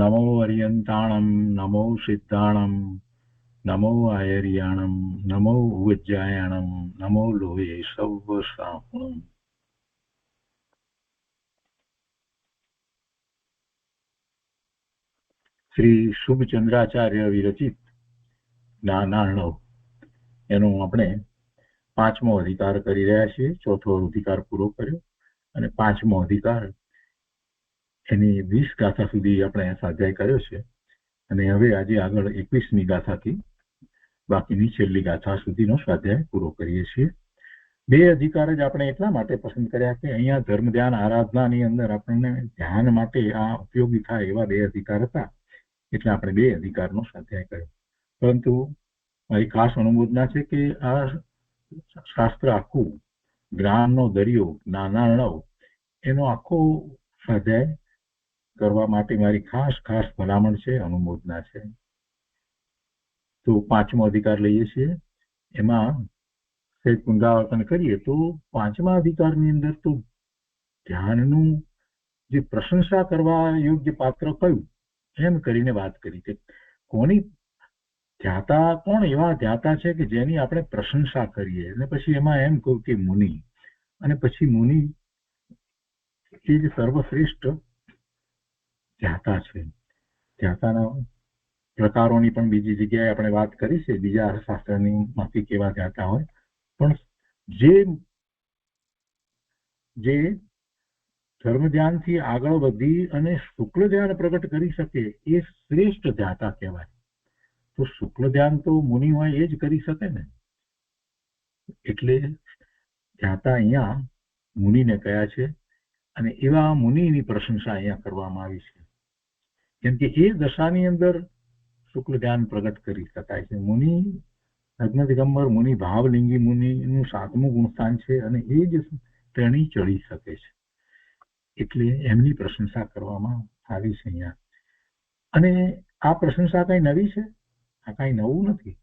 नमो अर्यन्ताणं नमो सिद्धाणं नमो आयर्याणं नमो उज्जायाणं नमो लोये सव्वसाहुणम्। શ્રી શુભચંદ્રાચાર્ય વિરચિત જ્ઞાનાર્ણવ એનો આપણે પાંચમો અધિકાર કરી રહ્યા છીએ. ચોથો અધિકાર પૂરો કર્યો અને પાંચમો અધિકાર એની 20 ગાથા સુધી આપણે સ્વાધ્યાય કર્યો છે અને હવે આજે આગળ 21મી ગાથાથી બાકીની છેલ્લી ગાથા સુધીનો સ્વાધ્યાય પૂરો કરીએ છીએ. બે અધિકાર જ આપણે એટલા માટે પસંદ કર્યા કે અહીંયા ધર્મ ધ્યાન આરાધનાની અંદર આપણને ધ્યાન માટે આ ઉપયોગી થાય એવા બે અધિકાર હતા, એટલે આપણે બે અધિકારનો સ્વાધ્યાય કર્યો. પરંતુ મારી ખાસ અનુમોદના છે કે આ શાસ્ત્ર આખું જ્ઞાનનો દરિયો જ્ઞાનાર્ણવ એનો આખો સ્વાધ્યાય કરવા માટે મારી ખાસ ભલામણ છે, અનુમોદના છે. તો પાંચમો અધિકાર લઈએ છીએ. એમાં સહેજ પુનરાવર્તન કરીએ તો પાંચમા અધિકારની અંદર તો ધ્યાનનું જે પ્રશંસા કરવા યોગ્ય પાત્ર કયું એમ કરીને વાત કરી કે કોની ધ્યાતા, કોણ એવા ધ્યાતા છે કે જેની આપણે પ્રશંસા કરીએ. અને પછી એમાં એમ કહું કે મુનિ, અને પછી મુનિ એ જ સર્વશ્રેષ્ઠ ધ્યાતા છે. ધ્યાતાના પ્રકારોની પણ બીજી જગ્યાએ આપણે વાત કરી છે, બીજા શાસ્ત્રની માંથી કેવા ધ્યાતા હોય, પણ જે ધર્મ ધ્યાનથી આગળ વધી અને શુક્લ ધ્યાન પ્રગટ કરી શકે એ શ્રેષ્ઠ ધ્યાતા કહેવાય. તો શુક્લ ધ્યાન તો મુનિ હોય એ જ કરી શકે ને, એટલે ધ્યાતા અહીંયા મુનિને કયા છે અને એવા મુનિની પ્રશંસા અહીંયા કરવામાં આવી છે. કેમ કે એ દશાની અંદર શુક્લ ધ્યાન પ્રગટ કરી શકાય છે. મુનિ અજ્ઞ દિગંબર મુનિ ભાવલિંગી મુનિનું 7મું ગુણસ્થાન છે અને એ જ તેણી ચડી શકે છે, એટલે એમની પ્રશંસા કરવામાં આવી છે અહીંયા. અને આ પ્રશંસા કઈ નવી છે? આ કઈ નવું નથી.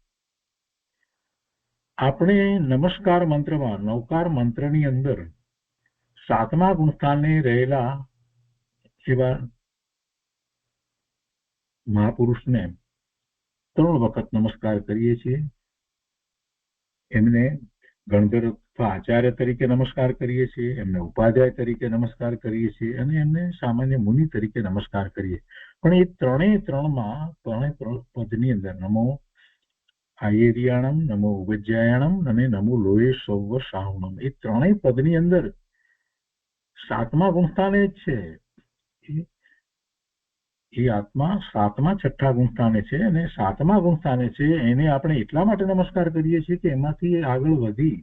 આપણે નમસ્કાર મંત્રમાં, નવકાર મંત્રની અંદર 7મા ગુણસ્થાને રહેલા એવા મહાપુરુષને 3 વખત નમસ્કાર કરીએ છીએ. એમને ગણધર અથવા આચાર્ય તરીકે નમસ્કાર કરીએ છીએ, એમને ઉપાધ્યાય તરીકે નમસ્કાર કરીએ છીએ અને એમને સામાન્ય મુનિ તરીકે નમસ્કાર કરીએ. પણ એ ત્રણે પદની અંદર નમો આયર્યાણમ, નમો ઉજ્જાયાણમ અને નમો લોહે સૌવ સાહુણમ, એ ત્રણેય પદની અંદર 7મા ગુણસ્થાને જ છે. એ આત્મા 7મા 6ઠા ગુણસ્થાને છે અને 7મા ગુણસ્થાને છે એને આપણે એટલા માટે નમસ્કાર કરીએ છીએ કે એમાંથી આગળ વધી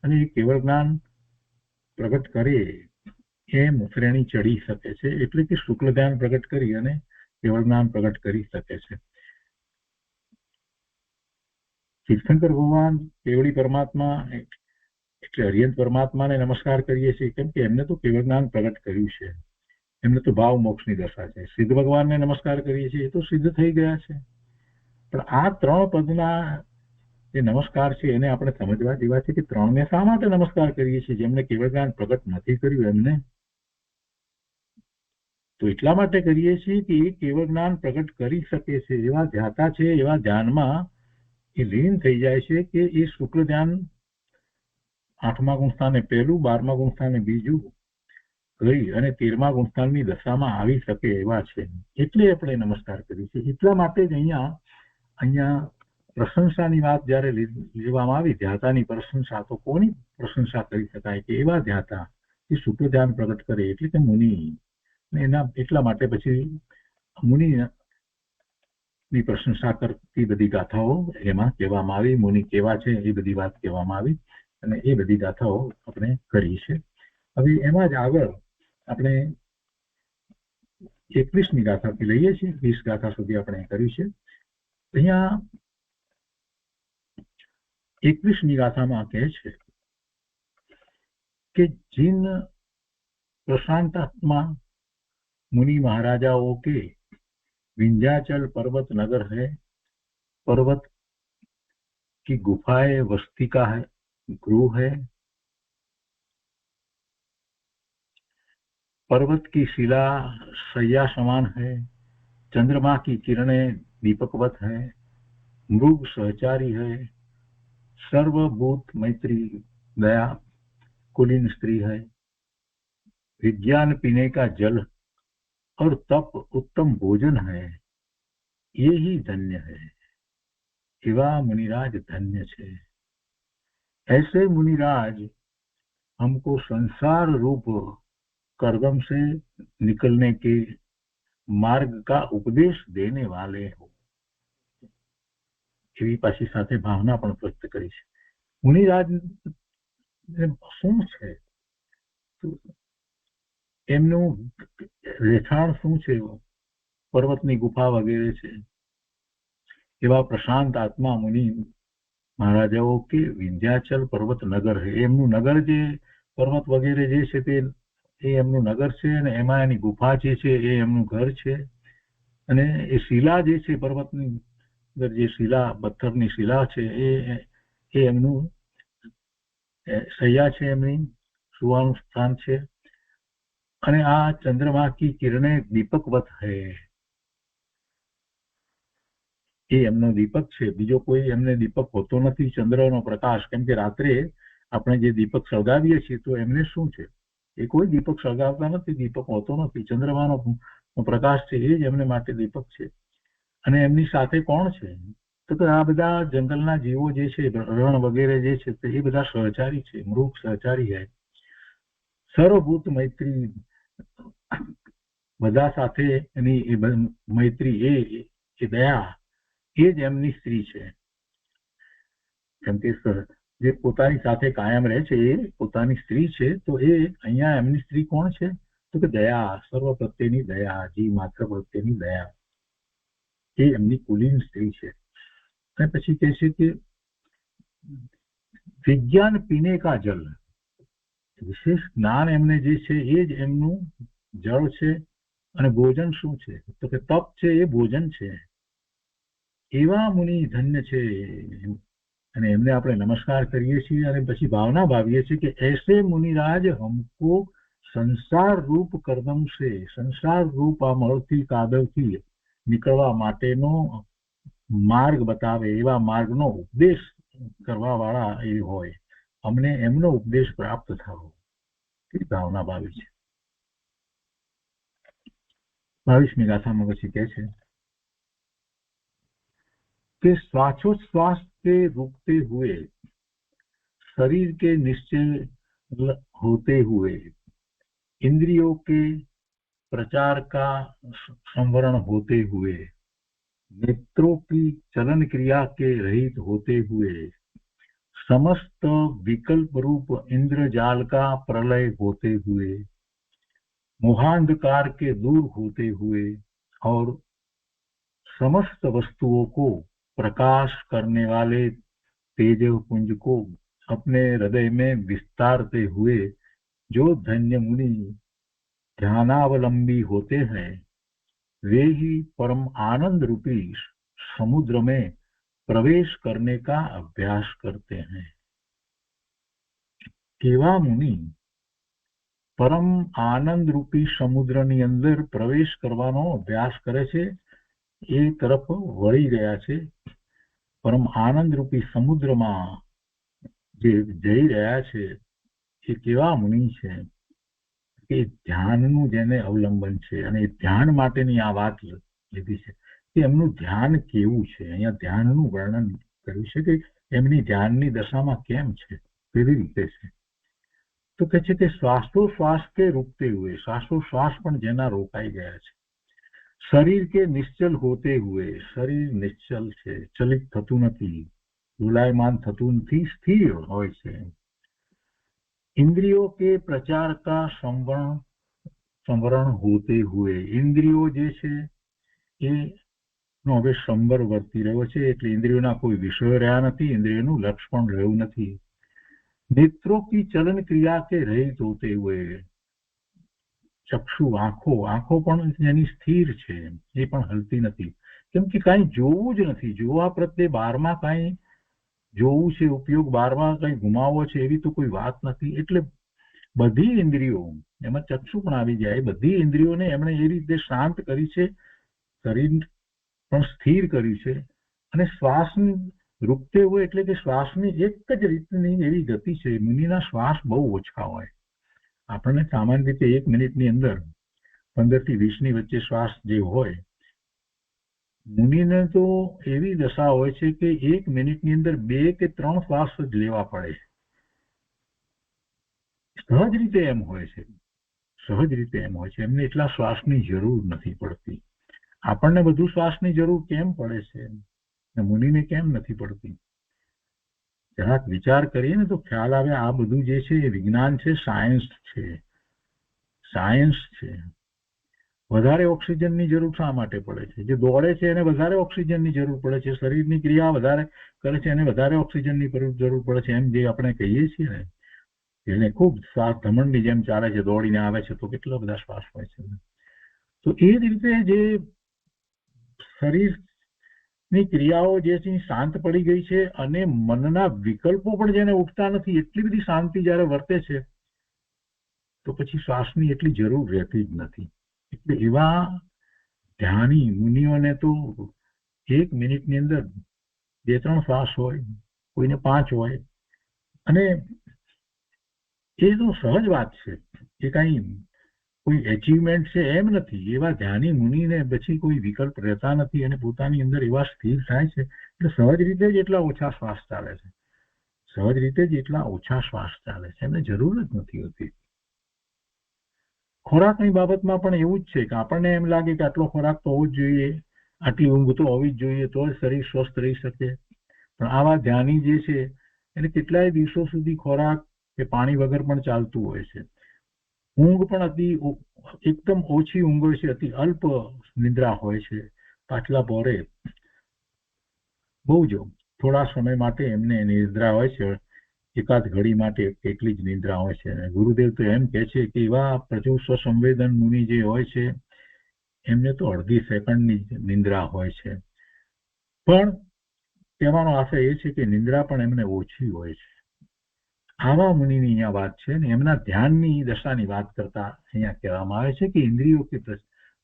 અને કેવળ જ્ઞાન પ્રગટ કરે એમ શ્રેણી ચડી શકે છે, એટલે કે શુક્લ ધ્યાન પ્રગટ કરી અને કેવળ જ્ઞાન પ્રગટ કરી શકે છે. તીર્થંકર ભગવાન કેવળી પરમાત્મા એટલે અરિયંત પરમાત્માને નમસ્કાર કરીએ છીએ કેમ કે એમને તો કેવળ જ્ઞાન પ્રગટ કર્યું છે, એમને તો ભાવ મોક્ષની દશા છે. સિદ્ધ ભગવાનને નમસ્કાર કરીએ છીએ, એ તો સિદ્ધ થઈ ગયા છે. પણ આ 3 પદના જે નમસ્કાર છે એને આપણે સમજવા જેવા છે કે 3ને શા માટે નમસ્કાર કરીએ છીએ? જેમને કેવળ જ્ઞાન પ્રગટ નથી કર્યું એમને તો એટલા માટે કરીએ છીએ કે એ કેવળ જ્ઞાન પ્રગટ કરી શકે છે, એવા ધ્યાતા છે, એવા ધ્યાનમાં એ લીન થઈ જાય છે કે એ શુક્લ ધ્યાન 8મા ગુણસ્થાને પહેલું, 12મા ગુણસ્થાને બીજું કરી અને 13મા ગુણસ્થાનની દશામાં આવી શકે એવા છે. એટલે આપણે નમસ્કાર કરીએ છીએ. એટલા માટે જ અહીંયા પ્રશંસાની વાત જયારે લેવામાં આવી, ધ્યાતાની પ્રશંસા, તો કોની પ્રશંસા કરી શકાય કે એવા ધ્યાતા એ શુક્લ ધ્યાન પ્રગટ કરે, એટલે કે મુનિ. એના એટલા માટે પછી મુનિની પ્રશંસા કરતી બધી ગાથાઓ એમાં કહેવામાં આવી. મુનિ કેવા છે એ બધી વાત કહેવામાં આવી અને એ બધી ગાથાઓ આપણે કરી છે. હવે એમાં જ આગળ આપણે 21મી ગાથાથી લઈએ છીએ, 20 ગાથા સુધી આપણે કર્યું છે. અહીંયા 21મી ગાથામાં કહે છે કે जिन प्रशांतात्मा मुनि महाराजाओं के विंध्याचल पर्वत नगर है, पर्वत की गुफाएं वस्तिका है, गृह है, पर्वत की शिला शैया समान है, चंद्रमा की किरणें दीपकवत है, मृग सहचारी है, सर्वभूत मैत्री दया कुलीन स्त्री है, विज्ञान पीने का जल और तप उत्तम भोजन है, ये ही धन्य है। एवा मुनिराज धन्य छे। ऐसे मुनिराज हमको संसार रूप कर्दम से निकलने के मार्ग का उपदेश देने वाले हो। એવી પાછી સાથે ભાવના પણ વ્યક્ત કરી છે। મુનિરાજ શું છે, એમનું રહેઠાણ શું છે, પર્વતની ગુફા વગેરે છે। એવા પ્રશાંત આત્મા મુનિ મહારાજાઓ કે વિંધ્યાચલ પર્વત નગર છે, એમનું નગર જે પર્વત વગેરે જે છે તે એમનું નગર છે, અને એમાં એની ગુફા જે છે એ એમનું ઘર છે, અને એ શિલા જે છે પર્વતની અંદર જે શિલા પથ્થરની શિલા છે એ એમનું શૈયા છે, એમની સુવાનું સ્થાન છે। અને આ ચંદ્રમા કી કિરણે દીપકવત હૈ, એ એમનો દીપક છે, બીજો કોઈ એમને દીપક હોતો નથી। ચંદ્રનો પ્રકાશ, કેમ કે રાત્રે આપણે જે દીપક સળગાવીએ છીએ તો એમને શું છે, એ કોઈ દીપક સળગાવતા નથી, દીપક હોતો નથી। ચંદ્રમાનો પ્રકાશ છે એ જ એમને માટે દીપક છે। અને એમની સાથે કોણ છે, તો આ બધા જંગલના જીવો જે છે, રણ વગેરે જે છે તે એ બધા સહચારી છે, મૃગ સહચારી હૈ। સર્વભૂત મૈત્રી, બધા સાથે એની મૈત્રી, એ દયા, એ જ એમની સ્ત્રી છે। કેમ કે જે પોતાની સાથે કાયમ રહે છે એ પોતાની સ્ત્રી છે, તો એ અહીંયા એમની સ્ત્રી કોણ છે, તો કે દયા, સર્વ પ્રત્યેની દયા, જીવ માત્ર પ્રત્યેની દયા, એ એમની કુલીન સ્ત્રી છે। અને પછી કહે છે કે વિજ્ઞાન પીને કા જલ, વિશેષ જ્ઞાન એમને જે છે એ જ એમનું જળ છે। અને ભોજન શું છે, તો કે તપ છે એ ભોજન છે। એવા મુનિ ધન્ય છે, અને એમને આપણે નમસ્કાર કરીએ છીએ અને પછી ભાવના ભાવીએ છીએ કે ऐसे मुनिराज हमको સંસાર રૂપ કર્દમ છે, સંસાર રૂપ આ મળથી કાદવથી નીકળવા માટેનો માર્ગ બતાવે, એવા માર્ગનો ઉપદેશ કરવા વાળા એ હોય, અમને એમનો ઉપદેશ પ્રાપ્ત થવો, એ ભાવના ભાવી છે। 22મી ગાથામાં પછી કહે છે कि श्वासोच्छ्वास के रुकते हुए, शरीर के निश्चल होते हुए, इंद्रियों के प्रचार का संवरण होते हुए, नेत्रों की चलन क्रिया के रहित होते हुए, समस्त विकल्प रूप इंद्रजाल का प्रलय होते हुए, मोहांधकार के दूर होते हुए और समस्त वस्तुओं को प्रकाश करने वाले तेजो पुंज को अपने हृदय में विस्तारते हुए जो धन्य मुनि ध्यानावलंबी होते हैं, वे ही परम आनंद रूपी समुद्र में प्रवेश करने का अभ्यास करते हैं। केवा मुनि परम आनंद रूपी समुद्રની અંદર પ્રવેશ કરવાનો અભ્યાસ કરે છે, એ તરફ વળી ગયા છે। પરમ આનંદ રૂપી સમુદ્રમાં જે જઈ રહ્યા છે એ કેવા મુનિ છે કે ધ્યાનનું જેને અવલંબન છે, અને ધ્યાન માટેની આ વાત લીધી છે કે એમનું ધ્યાન કેવું છે। અહીંયા ધ્યાનનું વર્ણન કર્યું છે કે એમની ધ્યાનની દશામાં કેમ છે, કેવી રીતે છે। તો કહે છે કે શ્વાસોશ્વાસ કે રૂકતે હુએ, શ્વાસોશ્વાસ પણ જેના રોકાઈ ગયા છે, શરીર કે નિશ્ચલ હોતે હુએ, શરીર નિશ્ચલ છે, ચલિત થતું નથી, ડોલાયમાન થતું નથી, સ્થિર હોય છે। इंद्रियों के प्रचार का संवरण होते हुए, इंद्रियो જે છે એ નો હવે સંવર વર્તી રહ્યો છે, એટલે ઇન્દ્રિયોના કોઈ વિષયો રહ્યા નથી, ઇન્દ્રિયોનું લક્ષ પણ રહ્યું નથી। नेत्रों की चलन क्रिया के रहित होते हुए, ચક્ષુ આંખો પણ એની સ્થિર છે, એ પણ હલતી નથી, કેમ કે કાંઈ જોવું જ નથી, જોવા પ્રત્યે બારમાં કાંઈ જોવું છે, ઉપયોગ બારમાં કઈ ગુમાવવો છે એવી તો કોઈ વાત નથી। એટલે બધી ઇન્દ્રિયો, એમાં ચક્ષુ પણ આવી જાય, બધી ઇન્દ્રિયોને એમણે એ રીતે શાંત કરી છે, શરીર પણ સ્થિર કર્યું છે અને શ્વાસ રૂકતે હોય એટલે કે શ્વાસની એક જ રીતની એવી ગતિ છે. મુનિના શ્વાસ બહુ ઓછા હોય. આપણને સામાન્ય રીતે 1 મિનિટની અંદર 15 થી 20 ની વચ્ચે શ્વાસ જે હોય, મુનિને તો એવી દશા હોય છે કે 1 મિનિટની અંદર 2 કે 3 શ્વાસ જ લેવા પડે છે. સહજ રીતે એમ હોય છે. એમને એટલા શ્વાસની જરૂર નથી પડતી. આપણને બધું શ્વાસની જરૂર કેમ પડે છે, મુનિને કેમ નથી પડતી? જરાક વિચાર કરીએ ને તો ખ્યાલ આવે. આ બધું જે છે એ વિજ્ઞાન છે, સાયન્સ છે. વધારે ઓક્સિજનની જરૂર શા માટે પડે છે? જે દોડે છે એને વધારે ઓક્સિજનની જરૂર પડે છે. શરીરની ક્રિયા વધારે કરે છે એને વધારે ઓક્સિજનની જરૂર પડે છે. એમ જે આપણે કહીએ છીએ ને, એને ખૂબ શ્વાસ ધમણની જેમ ચાલે છે, દોડીને આવે છે તો કેટલા બધા શ્વાસ હોય છે. તો એ જ રીતે જે શરીરની ક્રિયાઓ જે છે શાંત પડી ગઈ છે અને મનના વિકલ્પો પણ જેને ઉઠતા નથી, એટલી બધી શાંતિ જયારે વર્તે છે તો પછી શ્વાસની એટલી જરૂર રહેતી જ નથી. એટલે એવા ધ્યાની મુનિઓને તો 1 મિનિટની અંદર 2-3 શ્વાસ હોય, કોઈને 5 હોય, અને એ તો સહજ વાત છે. એ કઈ કોઈ એચિવમેન્ટ છે એમ નથી. એવા ધ્યાની મુનિને પછી કોઈ વિકલ્પ રહેતા નથી અને પોતાની અંદર એવા સ્થિર થાય છે એટલે સહજ રીતે જ એટલા ઓછા શ્વાસ ચાલે છે. એમને જરૂર જ નથી હોતી. ખોરાકની બાબતમાં પણ એવું જ છે કે આપણને એમ લાગે કે આટલો ખોરાક તો હોવો જ જોઈએ, આટલી ઊંઘ તો હોવી જ જોઈએ, તો જ શરીર સ્વસ્થ રહી શકે. પણ આવા ધ્યાની જે છે એને કેટલાય દિવસો સુધી ખોરાક કે પાણી વગર પણ ચાલતું હોય છે. ઊંઘ પણ એકદમ ઓછી ઊંઘ હોય છે, અતિ અલ્પ નિદ્રા હોય છે. પાછલા પહોરે બહુ જ થોડા સમય માટે એમને નિદ્રા હોય છે, એકાદ ઘડી માટે એટલી જ નિદ્રા હોય છે. ગુરુદેવ તો એમ કહે છે કે એવા પ્રચુર સ્વસંવેદન મુનિ જે હોય છે એમને તો અડધી સેકન્ડની નિદ્રા હોય છે. પણ કહેવાનો આશય એ છે કે નિદ્રા પણ એમને ઓછી હોય છે. આવા મુનિની અહીંયા વાત છે ને એમના ધ્યાનની દશાની વાત કરતા અહીંયા કહેવામાં આવે છે કે इंद्रियों के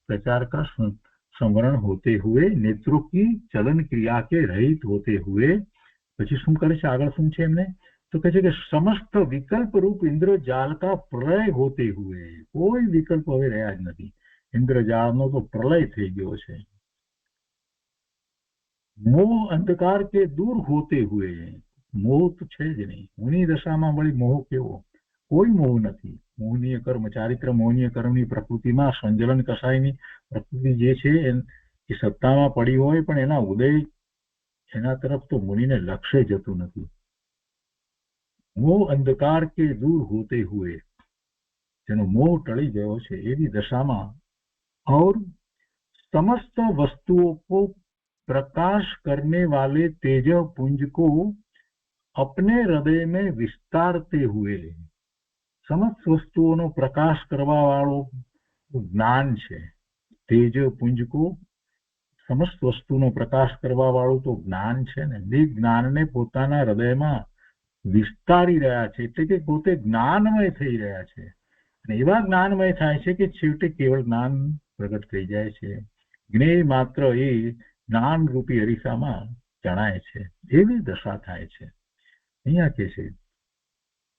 प्रचार का संवरण होते हुए, नेत्रों की चलन क्रिया के रहित होते हुए, પછી શું કરે છે આગળ શું છે એમને તો કહે છે કે સમસ્ત વિકલ્પ રૂપ ઇન્દ્રજાલ કા પ્રલય હોતે હુએ, કોઈ વિકલ્પ હવે રહ્યા જ નથી. ઇન્દ્રજાળનો તો પ્રલય થઈ ગયો છે. મોહ અંધકાર કે દૂર હોતે હુએ, મોહ તો છે જ નહીં. મુનિ દશામાં વળી મોહ કેવો? કોઈ મોહ નથી. મોહનીય કર્મ, ચારિત્ર મોહનીય કર્મની પ્રકૃતિમાં સંજલન કસાયની પ્રકૃતિ જે છે એ સત્તામાં પડી હોય પણ એના ઉદય એના તરફ તો મુનિને લક્ષ્ય જતું નથી. મોહ અંધકાર કે દૂર હોતે હુએ, જેનો મોહ ટળી ગયો છે એવી દશામાં और समस्त वस्तुओं को प्रकाश करने वाले तेज पुंज को अपने हृदय में विस्तारते हुए, समस्त वस्तुओનો પ્રકાશ કરવા વાળો જ્ઞાન છે. તેજ પુંજ કો સમસ્ત વસ્તુનો પ્રકાશ કરવા વાળું તો જ્ઞાન છે ને, એ જ્ઞાનને પોતાના હૃદયમાં વિસ્તારી રહ્યા છે, એટલે કે પોતે જ્ઞાનમય થઈ રહ્યા છે. અને એવા જ્ઞાનમય થાય છે કે છેવટે કેવળ જ્ઞાન પ્રગટ થઈ જાય છે. જ્ઞેય માત્ર એ જ્ઞાન રૂપી અરીસામાં જણાય છે. એવી દશા થાય છે. અહીંયા કે છે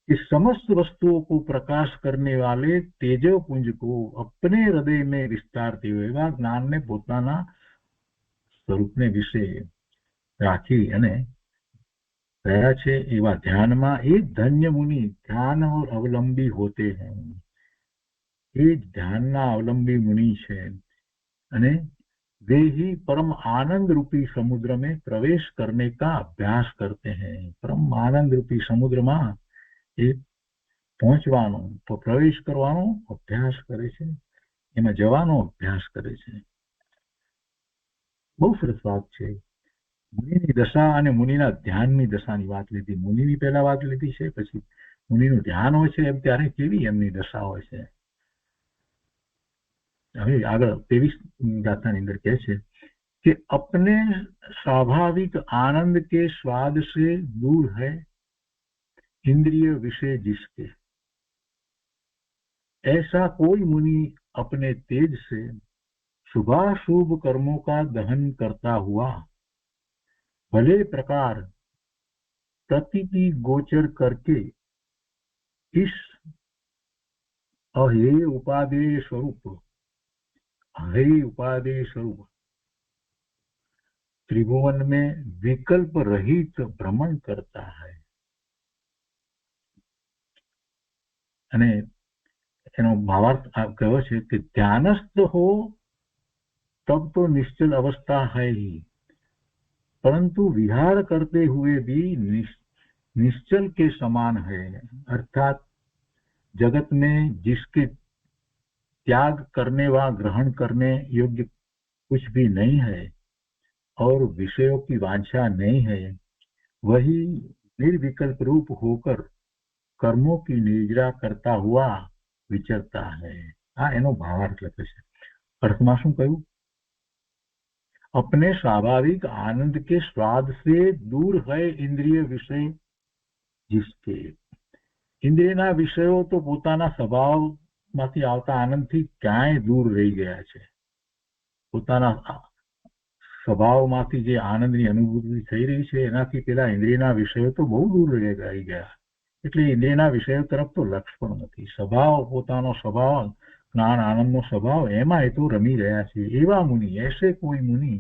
कि समस्त वस्तुओं को प्रकाश करने वाले तेजो पुंज को अपने हृदय में विस्तारते हुए, એવા જ્ઞાનને પોતાના સ્વરૂપને વિશે રાખી અને રહ્યા છે એવા ધ્યાનમાં એ ધન્ય મુનિ ધ્યાન અવલંબી હોતે હૈ, એ ધ્યાનના અવલંબી મુનિ છે અને वे ही परम आनंद रूपी समुद्र में प्रवेश करने का अभ्यास करते हैं. परम आनंद रूपी समुद्રમાં એ પહોંચવાનો તો પ્રવેશ કરવાનો અભ્યાસ કરે છે, એમાં જવાનો અભ્યાસ કરે છે. બહુ સરસ વાત છે. મુનિની દશા અને મુનિના ધ્યાનની દશાની વાત લીધી. મુનિની પહેલા વાત લીધી છે, પછી મુનિનું ધ્યાન હોય છે એમ ત્યારે કેવી એમની દશા હોય છે. હવે આગળ 23 ગાથાની અંદર કહે છે कि अपने स्वाभाविक आनंद के स्वाद से दूर है इंद्रिय विषय जिसके, ऐसा कोई मुनि अपने तेज से शुभाशुभ कर्मों का दहन करता हुआ भले प्रकार प्रतीति गोचर करके इस अहेय उपादेय स्वरूप त्रिभुवन में विकल्प रहित भ्रमण करता है। અને એનો ભાવાર્થ કયો છે કે ધ્યાનસ્થ हो तब तो निश्चल अवस्था है ही, परंतु विहार करते हुए भी निश्चल के समान है। अर्थात जगत में जिसके त्याग करने व ग्रहण करने योग्य कुछ भी नहीं है और विषयों की वांछा नहीं है, वही निर्विकल्प रूप होकर कर्मों की निर्जरा करता हुआ विचरता है। आ एनो भावार्थ लखे छे। अर्थमां शुं कह्युं? अपने स्वाभाविक आनंद के स्वाद से दूर है इंद्रिय विषय जिसके। इंद्रियना विषयों तो पोताना स्वभावमांथी आवता आनंदथी क्यांय दूर रही गया छे। पोताना स्वभावमांथी जे आनंदनी अनुभूति થઈ રહી છે એનાથી પેલા ઇન્દ્રિયના વિષયો તો બહુ દૂર રહી ગયા, એટલે ઇન્દ્રિયના વિષયો તરફ તો લક્ષ પણ નથી। સ્વભાવ, પોતાનો સ્વભાવ, જ્ઞાન આનંદનો સ્વભાવ, એમાં એ તો રમી રહ્યા છે। એવા મુનિ, ऐसे कोई मुनि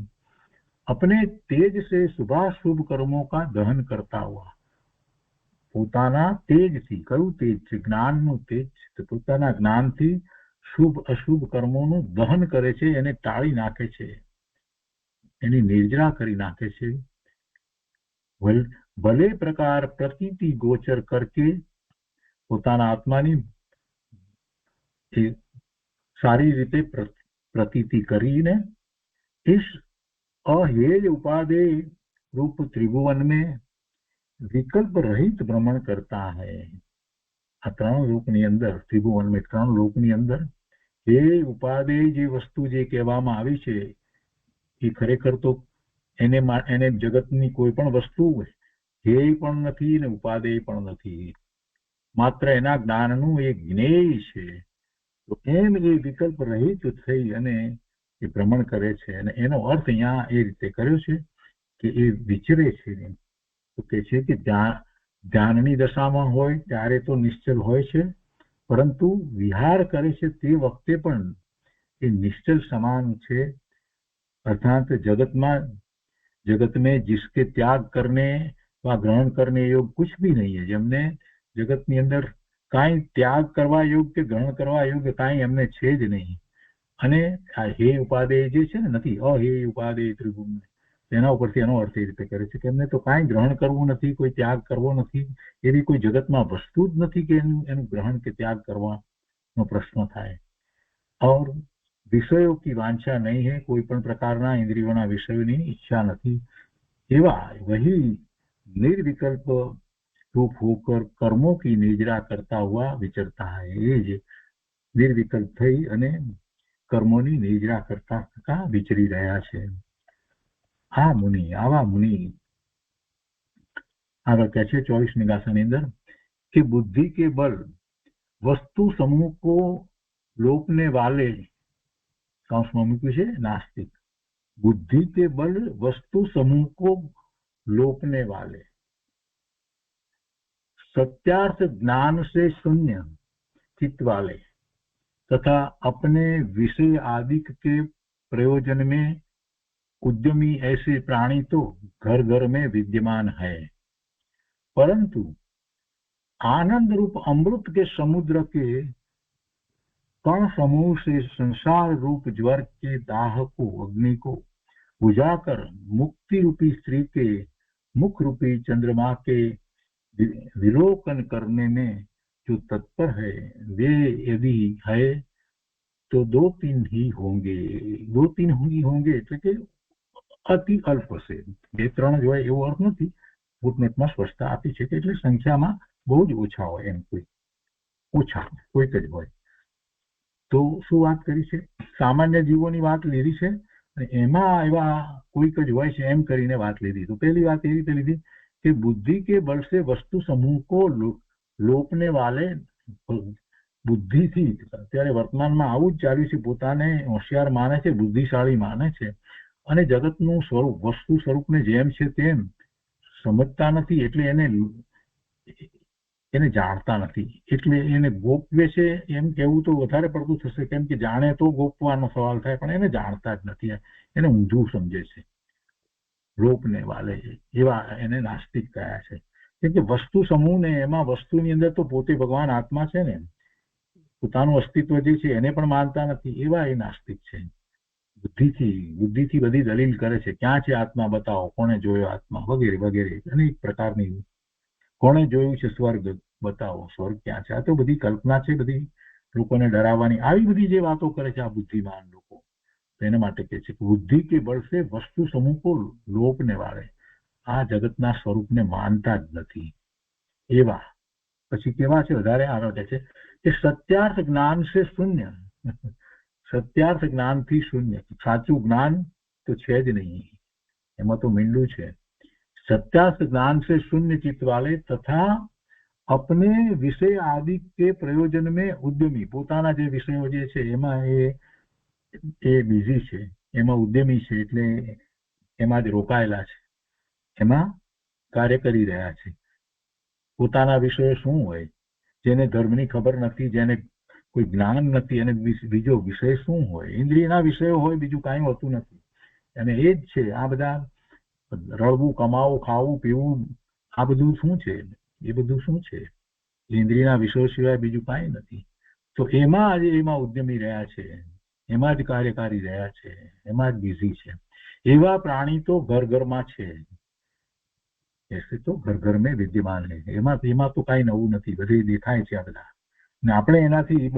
अपने तेज से शुभाशुभ कर्मों का दहन करता हुआ, પોતાના તેજથી, કયું તેજ છે? જ્ઞાનનું તેજ છે। પોતાના જ્ઞાનથી શુભ અશુભ કર્મોનું દહન કરે છે, એને ટાળી નાખે છે, એની નિર્જરા કરી નાખે છે। ભલે પ્રકાર પ્રતીતિ ગોચર કરકે પોતાના આત્માની સારી રીતે પ્રતીતિ કરીને इस अहेय उपादेय रूप त्रिभुवन में विकल्प रहित भ्रमण करता है। आ त्रण लोकनी अंदर, त्रिभुवन में त्रण लोकनी अंदर हे उपादेय जे वस्तु जे कहेवामां आवी छे એ ખરેખર તો એને જગતની કોઈ પણ વસ્તુ ધ્યેય પણ નથી ને ઉપાદેય પણ નથી, માત્ર એના જ્ઞાનનું એક જ્ઞેય છે। તો એમ એ વિકલ્પ રહિત થઈ અને એ ભ્રમણ કરે છે। અને એનો અર્થ અહીંયા એ રીતે કર્યો છે કે એ વિચરે છે। તો કે છે કે ધ્યાનની દશામાં હોય ત્યારે તો નિશ્ચલ હોય છે, પરંતુ વિહાર કરે છે તે વખતે પણ એ નિશ્ચલ સમાન છે। अर्थात जगत में जिसके त्याग करने व ग्रहण करने योग कुछ भी नहीं है, जेमने जगतनी अंदर काई त्याग करवा योग्य, ग्रहण करवा योग्य काई एमने छे ज नहीं। अने आ हे उपादेय जे छे ने नथी, अहेय उपादेय त्रिभुवन, तेना उपरथी एनो अर्थ ए रीते करे छे के एमने तो काई ग्रहण करवुं नथी, कोई त्याग करवो नथी, एवी कोई जगतमां वस्तु ज नथी के एनुं ग्रहण के त्याग करवानो प्रश्न थाय। और विषयों की वांछा नहीं है, कोई पण प्रकारना इंद्रियोना विषयोनी इच्छा नहीं। एवा वही निर्विकल्प रूप होकर कर्मों की निर्जरा करता हुआ विचरता है। ये ज निर्विकल्प थई अने कर्मोनी निर्जरा करता विचरी रह्या छे। आ मुनि, आवा मुनि आगे क्या छे 24 गाथानी अंदर कि बुद्धि के बल वस्तु समूह को लोपने वाले, नास्तिक, बुद्धि के बल वस्तु समूह को लोपने वाले, सत्यार्थ ज्ञान से शून्य चित्त वाले तथा अपने विषय आदि के प्रयोजन में उद्यमी ऐसे प्राणी तो घर घर में विद्यमान है, परंतु आनंद रूप अमृत के समुद्र के कण समूह से संसार रूप ज्वर के दाह को, अग्नि को बुझाकर मुक्ति रूपी स्त्री के मुख रूपी चंद्रमा के विलोकन करने में जो तत्पर है, वे यदि है तो दो तीन ही होंगे એટલે કે અતિ અલ્પ છે। બે ત્રણ જ હોય એવો અર્થ નથી, ફૂટનોટમાં સ્પષ્ટતા આપી છે કે એટલે સંખ્યામાં બહુ જ ઓછા હોય, એમ કોઈ ઓછા કોઈક જ હોય। તો શું વાત કરી છે? સામાન્ય જીવોની વાત લીધી છે અને એમાં એવા કોઈક જ હોય છે એમ કરીને વાત લીધી। તો પહેલી વાત એ રીતે લીધી कि बुद्धि के बल से वस्तु समूह को लोपने वाले બુદ્ધિથી અત્યારે વર્તમાનમાં આવું જ ચાલ્યું છે. પોતાને હોશિયાર માને છે, બુદ્ધિશાળી માને છે, અને જગતનું સ્વરૂપ, વસ્તુ સ્વરૂપને જેમ છે તેમ સમજતા નથી. એટલે એને જાણતા નથી. એટલે એને ગોપવે છે એમ કેવું તો વધારે પડતું થશે, કેમ કે જાણે તો ગોપવાનો સવાલ થાય, પણ એને જાણતા જ નથી. એને ઊંધું સમજે છે, લોપને વાલે એવા એને નાસ્તિક કયા છે. કેમ કે વસ્તુ સમૂહ ને એમાં વસ્તુની અંદર તો પોતે ભગવાન આત્મા છે ને, પોતાનું અસ્તિત્વ જે છે એને પણ માનતા નથી. એવા એ નાસ્તિક છે. બુદ્ધિથી બધી દલીલ કરે છે, ક્યાં છે આત્મા બતાવો, કોણે જોયો આત્મા, વગેરે વગેરે અનેક પ્રકારની. કોણે જોયું છે સ્વર્ગ, બતાવો સ્વર્ગ ક્યાં છે. આ તો બધી કલ્પના છે, બધી લોકોને ડરાવવાની. આવી બધી જે વાતો કરે છે આ બુદ્ધિમાન લોકો, એના માટે કહે છે બુદ્ધિ કે બળ સે વસ્તુ સમૂહ કો લોપને વાળે. આ જગતના સ્વરૂપને માનતા જ નથી એવા. પછી કેવા છે વધારે આગળ કહે છે કે સત્યાર્થ જ્ઞાન સે શૂન્ય. સત્યાર્થ જ્ઞાનથી શૂન્ય. સાચું જ્ઞાન તો છે જ નહીં, એમાં તો મીંડું છે. सत्यार्थ ज्ञान से शून्य चित्त वाले तथा अपने विषय आदि के प्रयोजन में उद्यमी. પોતાના જે વિષયો જે છે એમાં એ બિઝી છે, એમાં ઉદ્યમી છે, એટલે એમાં જ રોકાયેલા છે, એમાં કાર્ય કરી રહ્યા છે. પોતાના વિષયો શું હોય, જેને ધર્મની ખબર નથી, જેને કોઈ જ્ઞાન નથી, અને બીજો વિષય શું હોય? ઇન્દ્રિયના વિષયો હોય, બીજું કાંઈ હોતું નથી. અને એ જ છે આ બધા રળવું, કમાવું, ખાવું, પીવું, આ બધું શું છે? એ બધું શું છે? ઇન્દ્રિયના વિષયો સિવાય બીજું કાંઈ નથી. તો એમાં ઉદ્યમી રહ્યા છે, એમાં જ કાર્યકારી રહ્યા છે, એમાં જ બિઝી છે. એવા પ્રાણી તો ઘર ઘરમાં છે, ऐसे तो घर घर में विद्यमान है. એમાં તો કાંઈ નવું નથી, બધે દેખાય છે આ બધા. ને આપણે એનાથી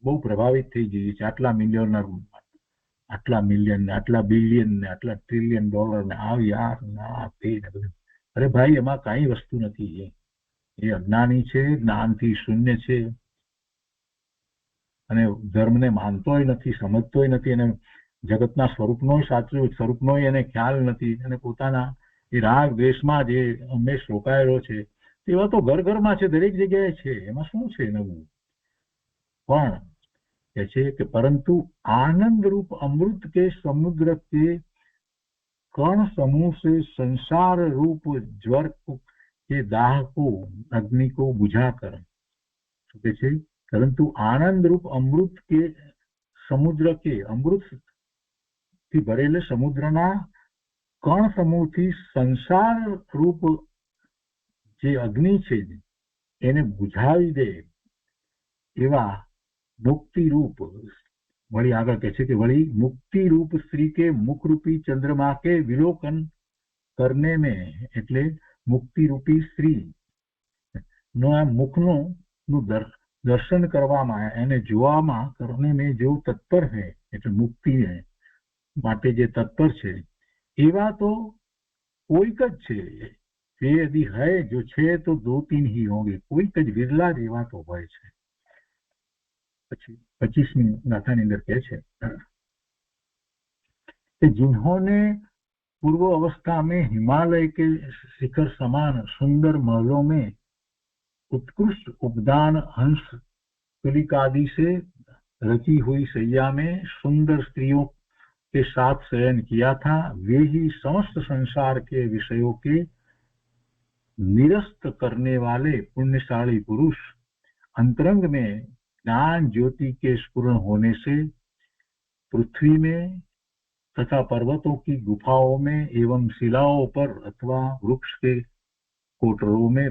બહુ પ્રભાવિત થઈ જઈએ છીએ. આટલા મિલિયનર, આટલા મિલિયન ને આટલા બિલિયન ને આટલા ટ્રિલિયન ડોલર ને બધું. અરે ભાઈ, એમાં કાંઈ વસ્તુ નથી. એ અજ્ઞાની છે, જ્ઞાનથી શૂન્ય છે, અને ધર્મને માનતોય નથી, સમજતોય નથી, અને જગતના સ્વરૂપનો સાચું સ્વરૂપનો એને ખ્યાલ નથી, અને પોતાના એ રાગ દ્વેષમાં જે હંમેશ રોકાયેલો છે. એવા તો ઘર ઘરમાં છે, દરેક જગ્યાએ છે. એમાં શું છે નવું? પણ કહે છે કે પરંતુ आनंद रूप अमृत के समुद्र के कण समूह से संसार रूप ज्वर के दाह को अग्नि को बुझाकर. परंतु आनंद रूप अमृत के समुद्र के, अमृत થી ભરેલે સમુદ્રના કણ સમૂહથી સંસાર રૂપ જે અગ્નિ છે એને બુઝાવી દે એવા मुक्ति रूप. वही आगे कहते हैं कि वही मुक्ति रूप श्री के मुख रूपी चंद्रमा के विलोकन करने में, એટલે મુક્તિ રૂપી સ્ત્રી નો આ મુખનું દર્શન કરવામાં, એને જોવામાં કરને મેં જો તત્પર है, એટલે મુક્તિ માટે જે તત્પર છે એવા તો કોઈક જ છે. જે यदि है जो છે તો दो तीन ही होंगे, કોઈક જ વિરલા જ એવા તો હોય છે. પછી 25મી ગાથાની અંદર કહે છે कि जिन्होंने पूर्व अवस्था में हिमालय के शिखर समान सुंदर महलों में उत्कृष्ट उपदान हंस तुलिकादि से रची हुई सैया में सुंदर स्त्रियों के साथ शयन किया था, वे ही समस्त संसार के विषयों के निरस्त करने वाले पुण्यशाली पुरुष अंतरंग में ज्ञान ज्योति के स्फुरण होने से पृथ्वी में तथा पर्वतों की गुफाओं में एवं शिलाओं पर अथवा वृक्ष के कोटरों में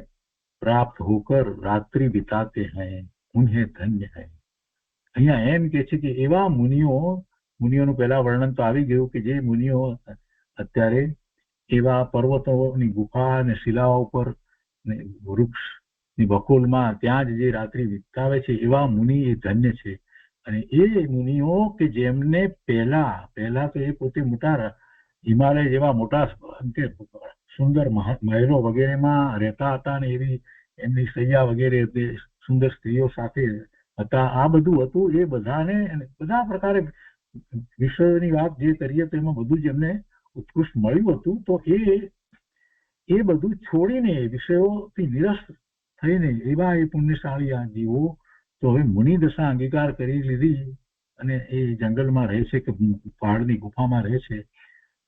प्राप्त होकर रात्रि बिताते हैं, उन्हें धन्य है. અહીંયા એમ કે છે કે એવા મુનિઓનું પહેલા વર્ણન તો આવી ગયું કે જે મુનિઓ અત્યારે એવા પર્વતોની ગુફા અને શિલાઓ પર વૃક્ષની બખોલમાં ત્યાં જ જે રાત્રિ વિતાવે છે, એવા મુનિ એ ધન્ય છે. અને એ મુનિઓ કે જેમને પહેલા તો એ પોતે મોટા હિમાલય જેવા મોટા સુંદર મહેલો વગેરેમાં રહેતા હતા, અને એવી એમની સૈયા વગેરે સુંદર સ્ત્રીઓ સાથે હતા. આ બધું હતું. એ બધાને બધા પ્રકારે વિષયોની વાત જે કરીએ તો એમાં બધું જ એમને ઉત્કૃષ્ટ મળ્યું હતું. તો એ બધું છોડીને વિષયોથી નિરસ્ત થઈને એવા એ પુણ્યશાળી આ જીવો તો હવે મુનિ દશા અંગીકાર કરી લીધી અને એ જંગલમાં રહે છે કે પહાડની ગુફામાં રહે છે,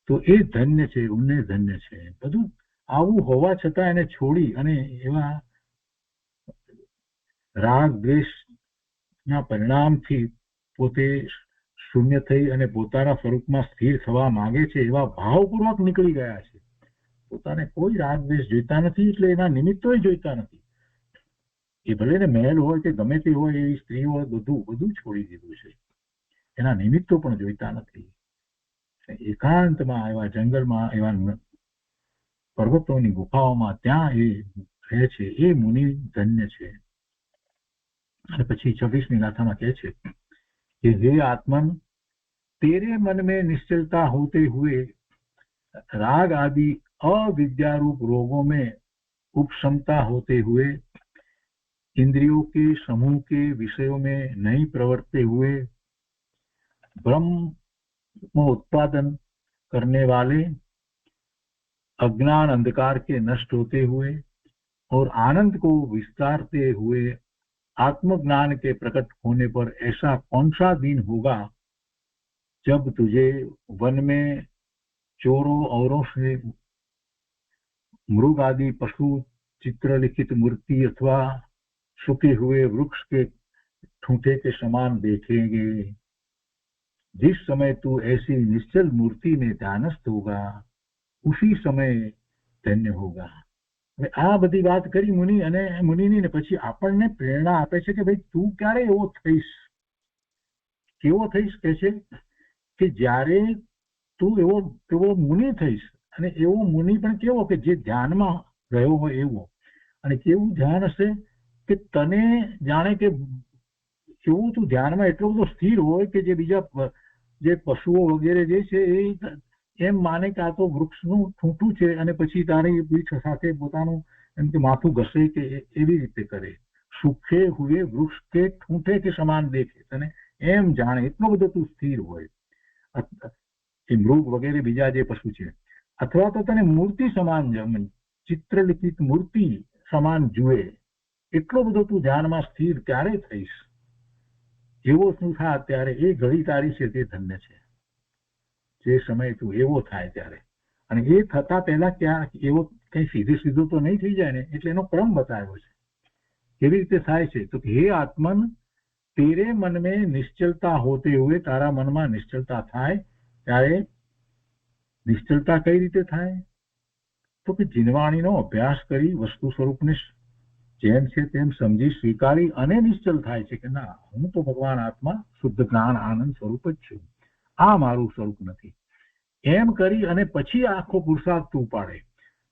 તો એ ધન્ય છે, ઉન્ને ધન્ય છે. બધું આવું હોવા છતાં એને છોડી અને એવા રાગ દ્વેષના પરિણામથી પોતે શૂન્ય થઈ અને પોતાના સ્વરૂપમાં સ્થિર થવા માંગે છે, એવા ભાવપૂર્વક નીકળી ગયા છે. પોતાને કોઈ રાગ દ્વેષ જોઈતા નથી, એટલે એના નિમિત્તો જોઈતા નથી. એ ભલે ને મહેલ હોય કે ગમે તે હોય, એવી સ્ત્રી હોય, બધું છોડી દીધું છે. એના નિમિત્તો પણ જોઈતા નથી. એકાંતમાં એવા જંગલમાં, એવા પર્વતોની ગુફાઓમાં ત્યાં એ રહે છે. એ મુનિ ધન્ય છે. અને પછી 26મી ગાથામાં કહે છે कि हे आत्मन, तेरे मन में निश्चलता होते हुए राग आदि अविद्या रूप रोगों में उपशमता होते हुए इंद्रियों के समूह के विषयों में नहीं प्रवर्ते हुए ब्रह्म उत्पादन करने वाले अज्ञान अंधकार के नष्ट होते हुए और आनंद को विस्तारते हुए आत्मज्ञान के प्रकट होने पर ऐसा कौन सा दिन होगा जब तुझे वन में चोरों औरों से मृग आदि पशु चित्रलिखित मूर्ति अथवा सूखे हुए वृक्ष के ठूंठे के समान देखेंगे. जिस समय तू ऐसी निश्चल मूर्ति में ध्यानस्थ होगा उसी समय धन्य होगा. આ બધી વાત કરી મુનિ, અને મુનિની ને પછી આપણને પ્રેરણા આપે છે કે ભાઈ તું ક્યારે એવો થઈશ, કેવો થઈશ, કે છે કે જ્યારે તું એવો મુનિ થઈશ. અને એવો મુનિ પણ કેવો કે જે ધ્યાનમાં રહ્યો હોય એવો. અને કેવું ધ્યાન હશે કે તને જાણે કે એવું તું ધ્યાનમાં એટલો બધો સ્થિર હોય કે જે બીજા જે પશુઓ વગેરે જે છે એ એમ માને કે આ તો વૃક્ષનું ઠૂંઠું છે, અને પછી તારી પીઠ સાથે પોતાનું એમ કે માથું ઘસે કે એવી રીતે કરે. સુખે હુએ વૃક્ષ કે ઠૂંઠે કે સમાન દેખે, તને એમ જાણે એટલો બધો તું સ્થિર હોય. એ મૃગ વગેરે બીજા જે પશુ છે, અથવા તો તને મૂર્તિ સમાન ચિત્રલિખિત મૂર્તિ સમાન જુએ, એટલો બધો તું ધ્યાનમાં સ્થિર ત્યારે થઈશ. એવો શું થાય ત્યારે એ ઘડી તારી છે તે ધન્ય છે. જે સમય તું એવો થાય ત્યારે. અને એ થતા પહેલા ક્યાં એવો કઈ સીધો તો નહીં થઈ જાય ને, એટલે એનો ક્રમ બતાવ્યો છે. કેવી રીતે થાય છે તો હે આત્મન, તેરે મન મેં નિશ્ચલતા હોતે હુએ, તારા મનમાં નિશ્ચલતા થાય ત્યારે. નિશ્ચલતા કઈ રીતે થાય તો કે જીનવાણીનો અભ્યાસ કરી વસ્તુ સ્વરૂપને જેમ છે તેમ સમજી સ્વીકારી અને નિશ્ચલ થાય છે કે ના, હું તો ભગવાન આત્મા શુદ્ધ જ્ઞાન આનંદ સ્વરૂપ જ છું, આ મારું સ્વરૂપ નથી. એમ કરી અને પછી આખો પુરુષાર્થ ઉપાડે.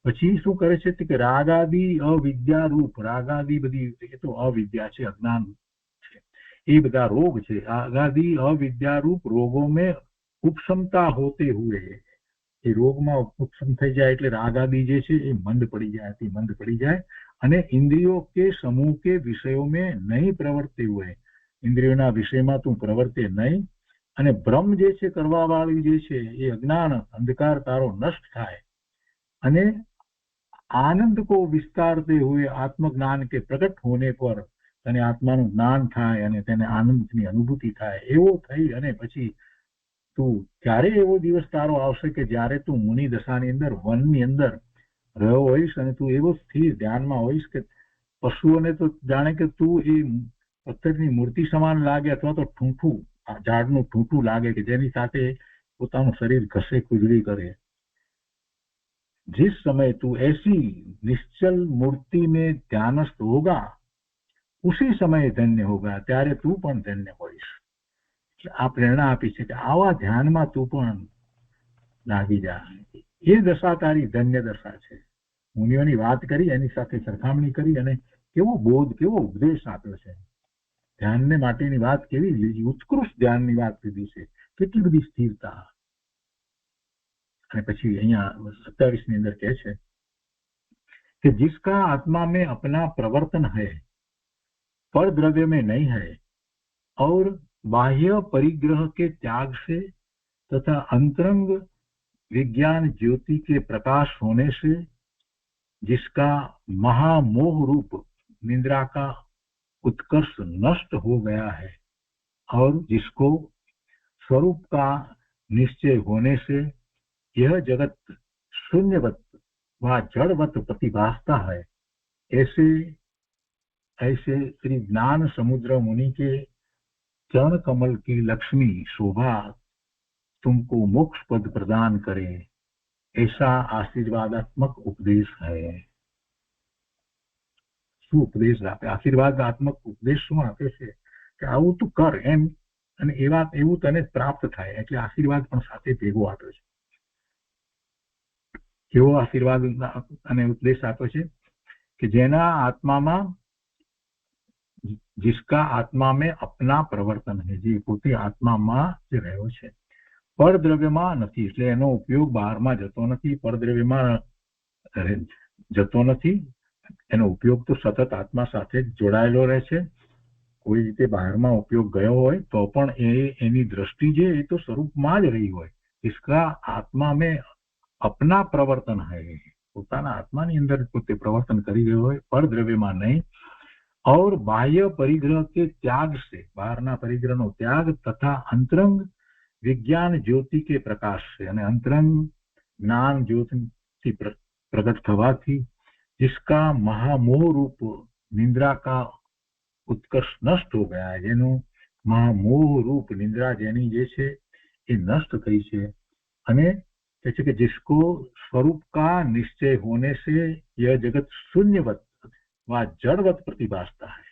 પછી શું કરે છે કે રાગાદી અવિદ્યા રૂપ, રાગાદી બધી એ તો અવિદ્યા છે, અજ્ઞાન છે, એ બધા રોગ છે. રાગાદી અવિદ્યા રૂપ રોગો મેં ઉપશમતા હોતે હુએ, એ રોગમાં ઉપશમ થઈ જાય એટલે રાગાદી જે છે એ મંદ પડી જાય, મંદ પડી જાય. અને ઇન્દ્રિયો કે સમૂહ કે વિષયો મેં નહીં પ્રવર્તે હુએ, ઇન્દ્રિયોના વિષયમાં તું પ્રવર્તે નહીં. અને બ્રહ્મ જે છે કરવા વાળી જે છે એ અજ્ઞાન અંધકાર તારો નષ્ટ થાય. અને આનંદ કો વિસ્તારતે હુએ આત્મજ્ઞાન કે પ્રગટ હોને પર તને આત્માનું જ્ઞાન થાય અને તેને આનંદની અનુભૂતિ થાય. એવો થઈ અને પછી તું ક્યારે એવો દિવસ તારો આવશે કે જ્યારે તું મુનિ દશાની અંદર વનની અંદર રહ્યો હોઈશ અને તું એવો સ્થિર ધ્યાનમાં હોઈશ કે પશુઓને તો જાણે કે તું એ પથ્થરની મૂર્તિ સમાન લાગે, અથવા તો ઠૂંઠું ઝાડનું ઠૂંઠું લાગે કે જેની સાથે પોતાનું શરીર ઘસે ખુજલી કરે. जिस समय तू ऐसी निश्चल मूर्ति में ध्यानस्थ होगा उसी समय धन्य होगा, ત્યારે તું પણ ધન્ય હોઈશ. આ પ્રેરણા આપી છે કે આવા ધ્યાનમાં તું પણ લાગી જા, એ દશા તારી ધન્ય દશા છે. મુનિઓની વાત કરી, એની સાથે સરખામણી કરી અને કેવો બોધ, કેવો ઉપદેશ આપ્યો છે. ધ્યાનને માટેની વાત કેવી લીધી, ઉત્કૃષ્ટ ધ્યાનની વાત લીધી છે, કેટલી બધી સ્થિરતા. અને પછી અહીંયા 27ની અંદર કહે છે कि जिसका आत्मा में अपना प्रवर्तन है, पर द्रव्य में नहीं है, और बाह्य परिग्रह के त्याग से तथा अंतरंग विज्ञान ज्योति के प्रकाश होने से जिसका महामोह रूप निद्रा का उत्कर्ष नष्ट हो गया है और जिसको स्वरूप का निश्चय होने से यह जगत शून्यवत व जड़वत प्रतिभासता है, ऐसे ऐसे श्री ज्ञान समुद्र मुनि के चरण कमल की लक्ष्मी शोभा तुमको मोक्ष पद प्रदान करे, ऐसा आशीर्वादात्मक उपदेश है। શું ઉપદેશ આપે? આશીર્વાદાત્મક ઉપદેશ શું આપે છે કે આવું તું કર એમ, અને એવું તને પ્રાપ્ત થાય, એટલે આશીર્વાદ પણ સાથે ભેગો આપે છે। કેવો આશીર્વાદ અને ઉપદેશ આપે છે કે જેના આત્મામાં, जिसका आत्मा में अपना प्रवर्तन है, જે પોતે આત્મામાં જે રહ્યો છે, પરદ્રવ્યમાં નથી, એટલે એનો ઉપયોગ બહારમાં જતો નથી, પરદ્રવ્યમાં જતો નથી, એનો ઉપયોગ તો સતત આત્મા સાથે જોડાયેલો રહે છે। કોઈ રીતે બહારમાં ઉપયોગ ગયો હોય તો પણ એની દ્રષ્ટિ જે એ તો સ્વરૂપમાં જ રહી હોય। इसका आत्मा में अपना प्रवर्तन है, પોતાના આત્માની અંદર પોતે પ્રવર્તન કરી રહ્યો હોય, પરદ્રવ્યમાં નહીં। और बाह्य परिग्रह के त्याग से, બહારના પરિગ્રહનો ત્યાગ, तथा अंतरंग विज्ञान ज्योति के प्रकाश से, અને अंतरंग ज्ञान ज्योति प्रगट થવાથી जिसका महामोह रूप निंद्रा का उत्कर्ष नष्ट हो गया है, જેનું महामोह रूप निंद्रा જેની જે છે એ નષ્ટ થઈ છે, અને કહે છે કે जिसको स्वरूप का निश्चय होने से यह जगत शून्यवत वा जड़वत प्रतिभासता है।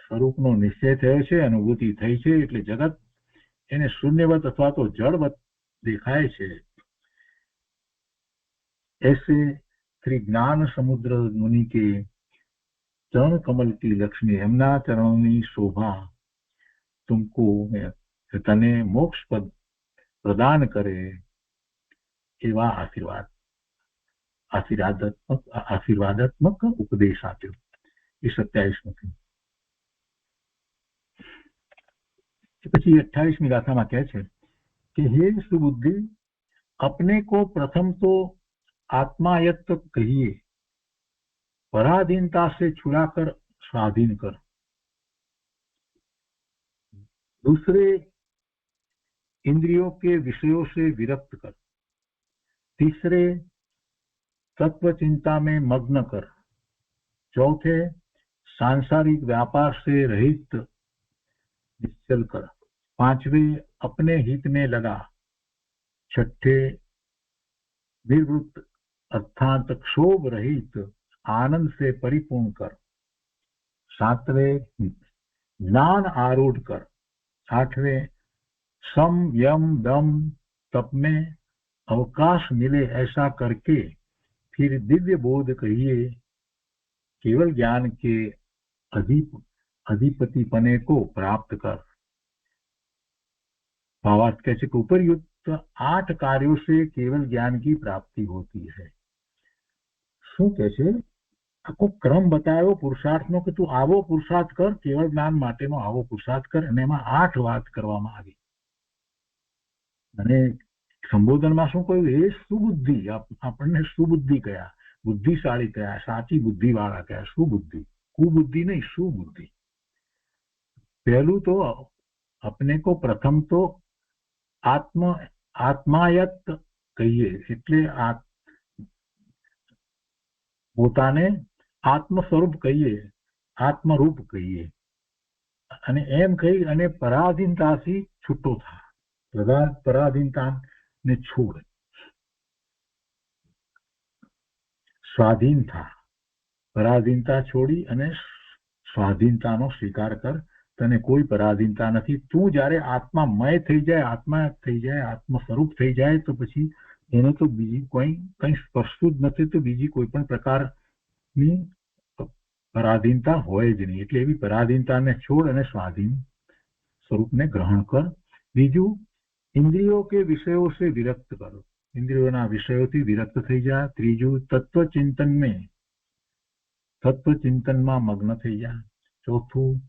સ્વરૂપનો નિશ્ચય થયો છે, અનુભૂતિ થઈ છે, એટલે જગત એને શૂન્યવત અથવા તો જળવત દેખાય છે। ऐसे श्री ज्ञान समुद्र मुनि के चरण कमल की लक्ष्मी, એમના ચરણોની શોભા तुमको તને મોક્ષ પદ પ્રદાન કરે, એવા આશીર્વાદાત્મક ઉપદેશ આપ્યો। એ 27મી। પછી 28મી ગાથામાં કહે છે કે હે સુબુદ્ધિ, अपने को प्रथम तो आत्मायत्त कहिए, पराधीनता से छुड़ाकर स्वाधीन कर, दूसरे इंद्रियों के विषयों से विरक्त कर, तीसरे तत्व चिंता में मग्न कर, चौथे सांसारिक व्यापार से रहित निश्चल कर, पांचवे अपने हित में लगा, छठे निर्वृत्त अर्थात क्षोभ रहित आनंद से परिपूर्ण कर, सातवें ज्ञान आरूढ़ कर, आठवें सम यम दम तप में अवकाश मिले ऐसा करके फिर दिव्य बोध कहिए, केवल ज्ञान के अधिपति पने को प्राप्त कर। भावार्थ कैसे कि उपरयुक्त 8 कार्यों से केवल ज्ञान की प्राप्ति होती है। શું કહે છે? આખો ક્રમ બતાવ્યો પુરુષાર્થનો કે તું આવો પુરુષાર્થ કર, કેવળ જ્ઞાન માટેનો આવો પુરુષાર્થ કર, અને એમાં 8 વાત કરવામાં આવી। અને સંબોધનમાં શું કહ્યું? એ સુબુદ્ધિ, આપણને સુબુદ્ધિ કયા, બુદ્ધિશાળી કયા, સાચી બુદ્ધિ વાળા કયા, સુબુદ્ધિ, કુબુદ્ધિ નહીં, સુબુદ્ધિ। પહેલું તો अपने को प्रथम तो આત્માયત્ત કહીએ, એટલે પોતાને આત્મ સ્વરૂપ કહીએ, આત્મરૂપ કહીએ, અને એમ કહી અને પરાધીનતાથી છૂટો થા, પરાધીનતાને છોડ, સ્વાધીન થા, પરાધીનતા છોડી અને સ્વાધીનતાનો સ્વીકાર કર। તને કોઈ પરાધીનતા નથી। તું જયારે આત્મામય થઈ જાય, આત્મા થઈ જાય, આત્મ સ્વરૂપ થઈ જાય, તો પછી એને તો બીજી કંઈ સ્પર્શતું જ નથી, તો બીજી કોઈ પણ પ્રકારની પરાધીનતા હોય જ નહીં। એટલે એવી પરાધીનતાને છોડ અને સ્વાધીન સ્વરૂપને ગ્રહણ કર। બીજું, ઇન્દ્રિયો કે વિષયો સે વિરક્ત કરો, ઇન્દ્રિયોના વિષયોથી વિરક્ત થઈ જા। ત્રીજું, તત્વચિંતનમાં મગ્ન થઈ જા। ચોથું,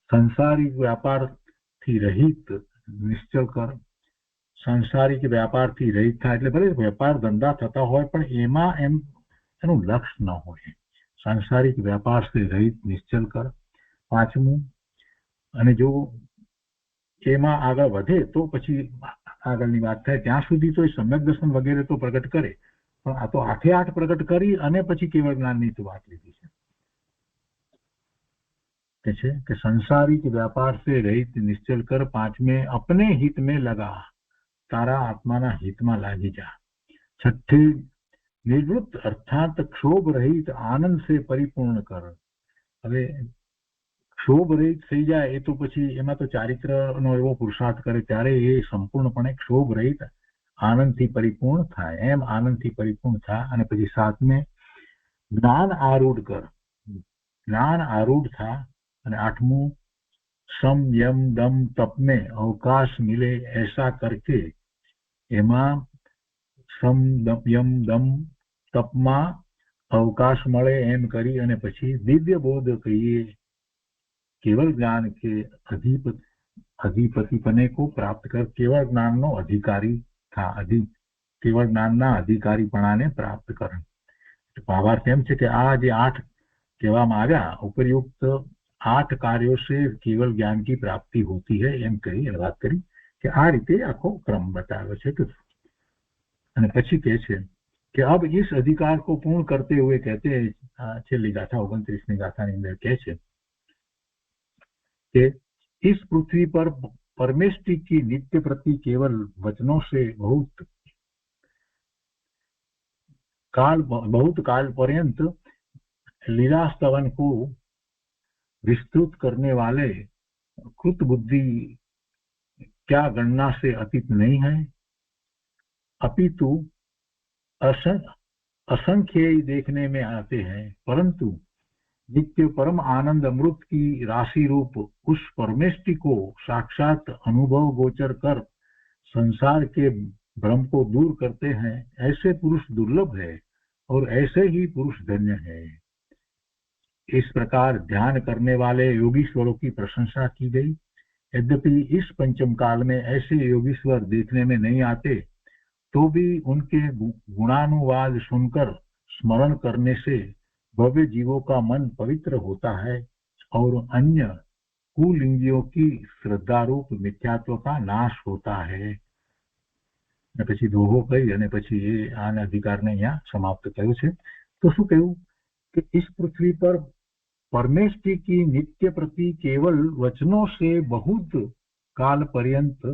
સંસારિક વ્યાપારથી રહિત નિશ્ચલ કર। સંસારિક વ્યાપારથી રહિત થાય એટલે ભલે વેપાર ધંધા થતા હોય પણ એમાં એનું લક્ષ ન હોય। सांसारिक व्यापार से रहित निश्चल कर। પાંચમું, અને જો એમાં આગળ વધે તો પછી આગળની વાત થાય, ત્યાં સુધી તો સમ્યક દર્શન વગેરે તો પ્રગટ કરે, પણ આ તો 8 પ્રગટ કરી અને પછી કેવળ જ્ઞાનની તો વાત લીધી છે કે संसारिक व्यापार से रहित निश्चल कर। પાંચમે, अपने हित में लगा, तारा आत्माना हितમાં લાગી જા। છઠ્ઠી, નિવૃત્ત અર્થાત ક્ષોભ રહિત આનંદ से परिपूर्ण कर। હવે ક્ષોભ રહિત થઈ જાય એ તો પછી એમાં તો ચારિત્રનો એવો પુરુષાર્થ કરે ત્યારે એ સંપૂર્ણપણે ક્ષોભ રહિત આનંદથી પરિપૂર્ણ થાય, એમ આનંદથી પરિપૂર્ણ થાય। અને પછી સાતમે, જ્ઞાન આરૂઢ કર, જ્ઞાન આરૂઢ થા। અને આઠમું, सम यम दम तप में अवकाश मिले ऐसा करके। एमा सम यम दम तपમાં अवकाश મળે એમ કરી અને પછી દિવ્ય બોધ કહીએ केवल ज्ञान के अधिपतिपने को प्राप्त कर। केवल ज्ञानનો અધિકારી થા, કેવળ જ્ઞાનના અધિકારીપણાને પ્રાપ્ત કર। ભાવાર્થ એમ છે કે આ જે 8 કહેવામાં આવ્યા ઉપરયુક્ત 8 कार्यों से केवल ज्ञान की प्राप्ति होती है એમ કહી વાત કરી કે આ રીતે આખો ક્રમ બતાવ્યો છે। અને પછી કહે છે કે अब इस अधिकार को पूर्ण करते हुए कहते છેલ્લી ગાથા 29ની ગાથાની અંદર કહે છે कि इस पृथ्वी पर परमेष्टि की नित्य प्रति केवल वचनों से बहुत काल पर्यंत लीला स्तवन को विस्तृत करने वाले कृत बुद्धि क्या गणना से अतीत नहीं है, अपितु असंख्य देखने में आते हैं, परंतु नित्य परम आनंद अमृत की राशि रूप उस परमेष्टि को साक्षात अनुभव गोचर कर संसार के भ्रम को दूर करते हैं। ऐसे पुरुष दुर्लभ है और ऐसे ही पुरुष धन्य है। इस प्रकार ध्यान करने वाले योगीश्वरों की प्रशंसा की गई। यद्यपि इस पंचम काल में ऐसे योगीश्वर देखने में नहीं आते, तो भी उनके गुणानुवाद सुनकर स्मरण करने से भव्य जीवों का मन पवित्र होता है और अन्य कुलिंगियों की श्रद्धा रूप मिथ्यात्व का नाश होता है। પછી દોહો કહી અને પછી એ આના અધિકારને અહીંયા સમાપ્ત કર્યું છે। તો શું કહ્યું કે इस पृथ्वी पर परमेष्टि की नित्य प्रति केवल वचनों से बहुत काल पर्यंत,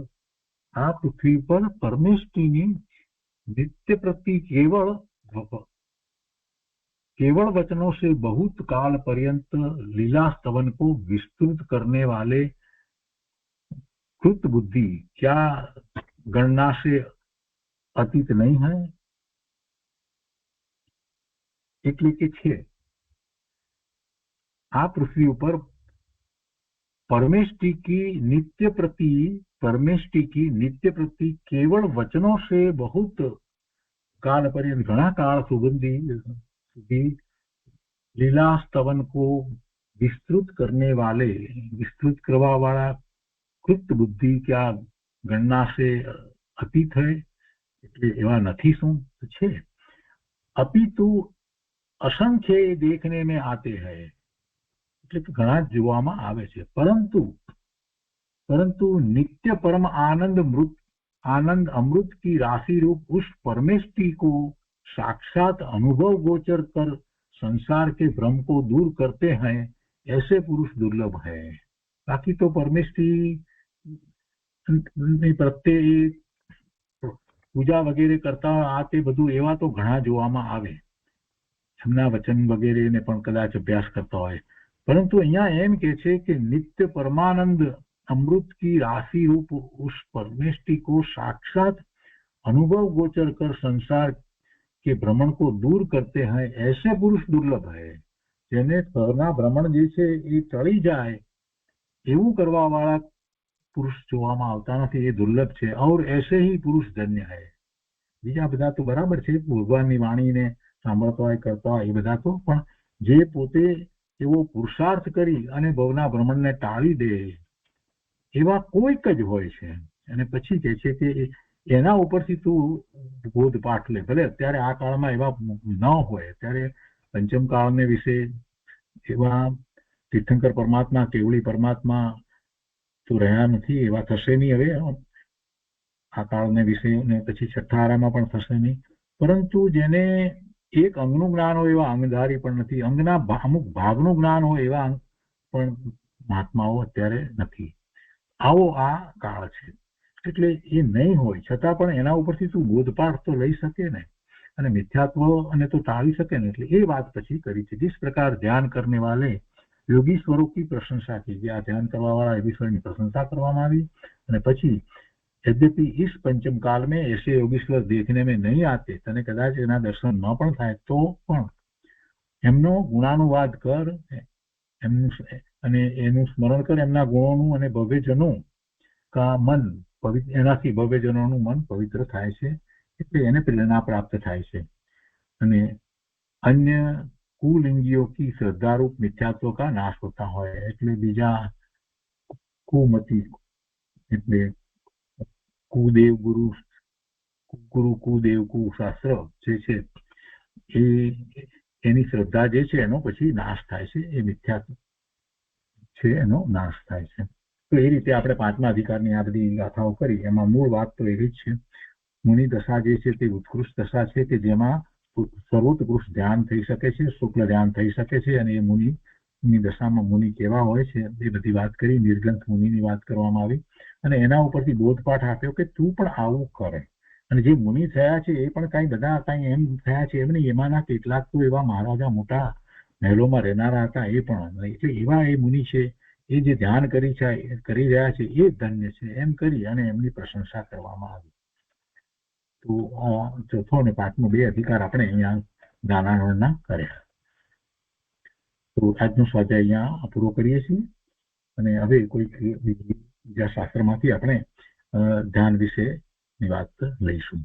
आ पृथ्वी पर परमेष्टि नित्य प्रति केवल वचनों से बहुत काल पर्यंत लीला स्तवन को विस्तृत करने वाले कृत बुद्धि क्या गणना से अतीत नहीं है। એટલે કે છે આ પૃથ્વી ઉપર परमेष्टि की नित्य प्रति केवल वचनों से बहुत काल पर्यंत घना काल सुगंधी लीला स्तवन को विस्तृत करवा वाला कृत बुद्धि क्या गणना से अतीत है, એટલે એવા નથી શું છે। अपितु असंख्य देखने में आते हैं, એટલે કે ઘણા જોવામાં આવે છે, परंतु नित्य परम आनंद अमृत की राशि रूप उस परमेष्टि को साक्षात अनुभव गोचर कर संसार के भ्रम को दूर करते हैं, ऐसे पुरुष दुर्लभ है। बाकी तो परमेष्टि प्रत्यय पूजा वगैरह करता आ ते બધું એવા તો ઘણા જોવામાં આવે, એમના વચન વગેરેને પણ કદાચ અભ્યાસ કરતા હોય, પરંતુ અહીંયા એમ કે છે કે નિત્ય પરમાનંદ अमृत की राशि रूप उस परमेष्टि को साक्षात अनुभव गोचर कर संसार के भ्रमण को दूर करते हैं, ऐसे पुरुष दुर्लभ है। જેને ઘરના ભ્રમણ જે છે એ ટળી જાય એવું કરવા વાળા પુરુષ જોવામાં આવતા નથી, એ દુર્લભ છે। और ऐसे ही पुरुष धन्य है। બીજા બધા તો બરાબર છે, ભગવાનની વાણીને સાંભળતા હોય કરતા હોય એ બધા તો, પણ જે પોતે એવો પુરુષાર્થ કરી અને ભવના ભ્રમણને ટાળી દે એવા કોઈક જ હોય છે। અને પછી કહે છે કે એના ઉપરથી તું બોધપાઠ લે, ભલે અત્યારે આ કાળમાં એવા ન હોય, અત્યારે પંચમ કાળને વિશે એવા તીર્થંકર પરમાત્મા, કેવળી પરમાત્મા તો રહ્યા નથી, એવા થશે નહીં હવે આ કાળને વિશે, ને પછી છઠ્ઠા આરામાં પણ થશે નહીં. પરંતુ જેને એક અંગનું જ્ઞાન હોય એવા અંગધારી પણ નથી, અંગના અમુક ભાગનું જ્ઞાન હોય એવા પણ મહાત્માઓ અત્યારે નથી. આવો આ કાળ છે. એટલે એ નહીં હોય છતાં પણ એના ઉપરથી તું બોધપાઠ તો લઈ શકે ને, અને મિથ્યાત્વ અને તો ટાળી શકે ને. એટલે એ વાત પછી કરી છે. जिस प्रकार ध्यान करने वाले योगीश्वरों की प्रशंसा की, જે આ ધ્યાન કરવા વાળા યોગીશ્વરની પ્રશંસા કરવામાં આવી. અને પછી यद्यपि इस पंचम काल में ऐसे योगीश्वर देखने में नहीं आते, तने कदाच एना दर्शन न पण थाय तो पण एमनो गुणानुवाद कर અને એનું સ્મરણ કર, એમના ગુણોનું, અને ભવ્યજનો કા મન પવિત્ર, એનાથી ભવ્યજનોનું મન પવિત્ર થાય છે, એટલે એને પ્રેરણા પ્રાપ્ત થાય છે. અને અન્ય કુલિંગીઓ કી શ્રદ્ધારૂપ મિથ્યાત્વ કા નાશ હોતા હોય, એટલે બીજા કુમતી, એટલે કુદેવ ગુરુ, કુદેવ કુશાસ્ત્ર જે છે એ એની શ્રદ્ધા જે છે એનો પછી નાશ થાય છે, એ મિથ્યાત્વ છે એનો નાશ થાય છે. તો એ રીતે આપણે પાંચમા અધિકારની આ બધી ગાથાઓ કરી. એમાં મૂળ વાત તો એવી જ છે, મુનિ દશા જે છે તે ઉત્કૃષ્ટ દશા છે કે જેમાં સર્વોત્કૃષ્ટ ધ્યાન થઈ શકે છે, શુક્લ ધ્યાન થઈ શકે છે. અને એ મુનિની દશામાં મુનિ કેવા હોય છે એ બધી વાત કરી. નિર્ગ્રંથ મુનિની વાત કરવામાં આવી, અને એના ઉપરથી બોધપાઠ આપ્યો કે તું પણ આવું કરે. અને જે મુનિ થયા છે એ પણ કાંઈ બધા કાંઈ એમ થયા છે એમ નહીં, એમાંના કેટલાક તો એવા મહારાજા મોટા મહેલોમાં રહેનારા હતા એ પણ. એટલે એવા એ મુનિ છે, એ જે ધ્યાન કરી રહ્યા છે એ ધન્ય છે, એમ કરી અને એમની પ્રશંસા કરવામાં આવી. તો ચોથો અને પાંચમો બે અધિકાર આપણે અહીંયા જ્ઞાનાનંદના કર્યા. તો આજનો સ્વાધ્યાય અહીંયા પૂરો કરીએ છીએ. અને હવે કોઈ બીજા શાસ્ત્રમાંથી આપણે ધ્યાન વિશેની વાત લઈશું.